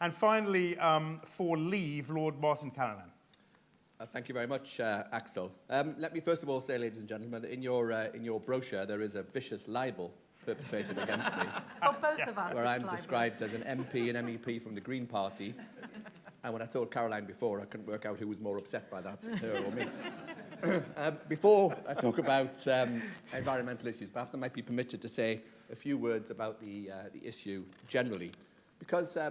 And finally, for Leave, Lord Martin Callanan. Thank you very much, Axel. Let me first of all say, ladies and gentlemen, that in your brochure there is a vicious libel perpetrated against me. For both of us. Where I'm described as an MP and MEP from the Green Party. And when I told Caroline before, I couldn't work out who was more upset by that, her or me. Before I talk about environmental issues, perhaps I might be permitted to say a few words about the issue generally. Because I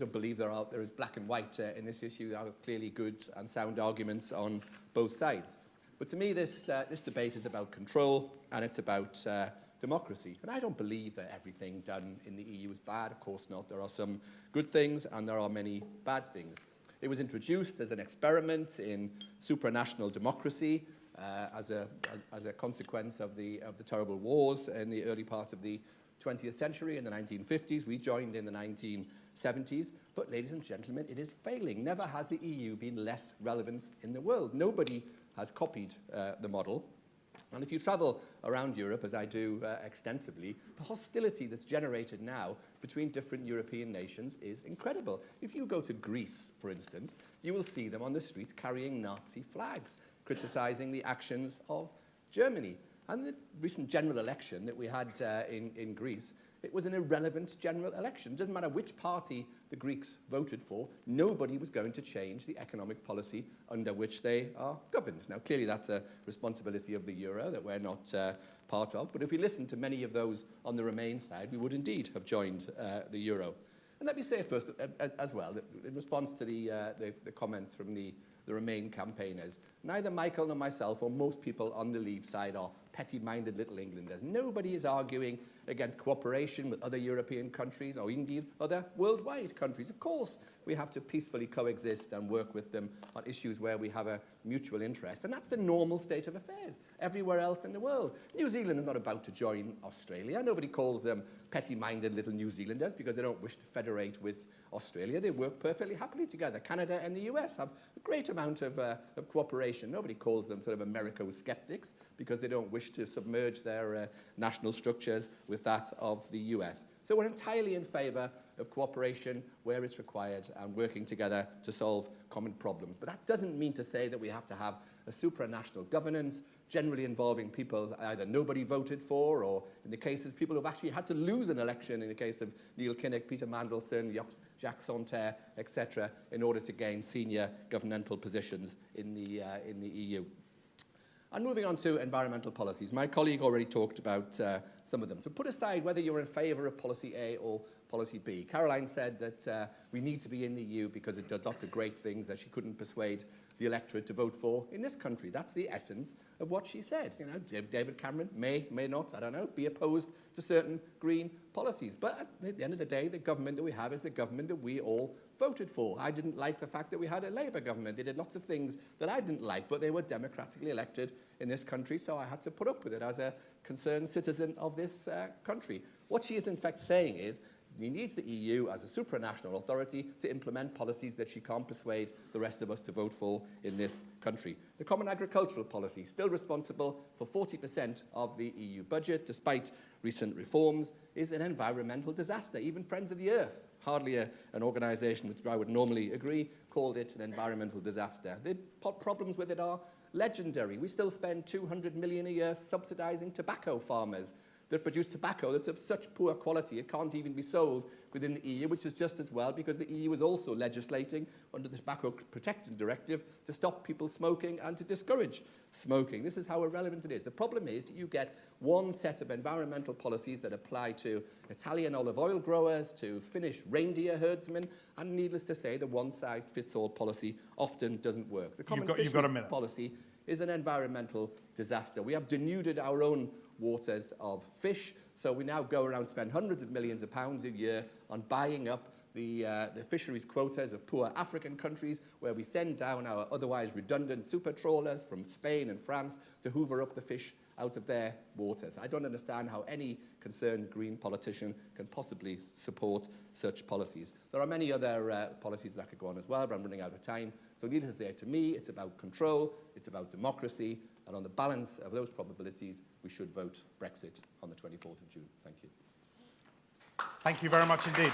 don't believe there is black and white in this issue. There are clearly good and sound arguments on both sides. But to me, this debate is about control and it's about democracy. And I don't believe that everything done in the EU is bad. Of course not. There are some good things and there are many bad things. It was introduced as an experiment in supranational democracy as a consequence of the terrible wars in the early part of the 20th century, in the 1950s. We joined in the 1970s. But, ladies and gentlemen, it is failing. Never has the EU been less relevant in the world. Nobody has copied the model. And if you travel around Europe, as I do extensively, the hostility that's generated now between different European nations is incredible. If you go to Greece, for instance, you will see them on the streets carrying Nazi flags, criticising the actions of Germany. And the recent general election that we had in Greece, it was an irrelevant general election. It doesn't matter which party the Greeks voted for, nobody was going to change the economic policy under which they are governed. Now, clearly that's a responsibility of the euro that we're not part of, but if we listen to many of those on the Remain side, we would indeed have joined the euro. And let me say first, as well, that in response to the comments from the Remain campaigners, neither Michael nor myself or most people on the Leave side are petty-minded little Englanders. Nobody is arguing against cooperation with other European countries or indeed other worldwide countries. Of course, we have to peacefully coexist and work with them on issues where we have a mutual interest. And that's the normal state of affairs everywhere else in the world. New Zealand is not about to join Australia. Nobody calls them petty-minded little New Zealanders because they don't wish to federate with Australia. They work perfectly happily together. Canada and the US have a great amount of cooperation. Nobody calls them sort of Americo-skeptics because they don't wish to submerge their national structures with that of the US. So we're entirely in favour of cooperation where it's required and working together to solve common problems. But that doesn't mean to say that we have to have a supranational governance, generally involving people either nobody voted for or, in the cases, people who've actually had to lose an election, in the case of Neil Kinnock, Peter Mandelson, Jacques Santer, etc., in order to gain senior governmental positions in the EU. And moving on to environmental policies, my colleague already talked about some of them. So put aside whether you're in favour of policy A or policy B. Caroline said that we need to be in the EU because it does lots of great things that she couldn't persuade the electorate to vote for in this country. That's the essence of what she said. You know, David Cameron may not, I don't know, be opposed to certain green policies. But at the end of the day, the government that we have is the government that we all voted for. I didn't like the fact that we had a Labour government. They did lots of things that I didn't like, but they were democratically elected in this country, so I had to put up with it as a concerned citizen of this country. What she is in fact saying is she needs the EU as a supranational authority to implement policies that she can't persuade the rest of us to vote for in this country. The Common Agricultural Policy, still responsible for 40% of the EU budget, despite recent reforms, is an environmental disaster. Even Friends of the Earth, hardly an organisation which I would normally agree, called it an environmental disaster. The problems with it are legendary. We still spend 200 million a year subsidising tobacco farmers that produce tobacco that's of such poor quality it can't even be sold within the EU, which is just as well because the EU is also legislating under the Tobacco Protection Directive to stop people smoking and to discourage smoking. This is how irrelevant it is. The problem is you get one set of environmental policies that apply to Italian olive oil growers, to Finnish reindeer herdsmen, and needless to say, the one-size-fits-all policy often doesn't work. The Common Fisheries Policy is an environmental disaster. We have denuded our own waters of fish, so we now go around and spend hundreds of millions of pounds a year on buying up the fisheries quotas of poor African countries, where we send down our otherwise redundant super trawlers from Spain and France to hoover up the fish out of their waters. I don't understand how any concerned green politician can possibly support such policies. There are many other policies that I could go on as well, but I'm running out of time. So needless to say, to me, it's about control, it's about democracy, and on the balance of those probabilities, we should vote Brexit on the 24th of June. Thank you. Thank you very much indeed.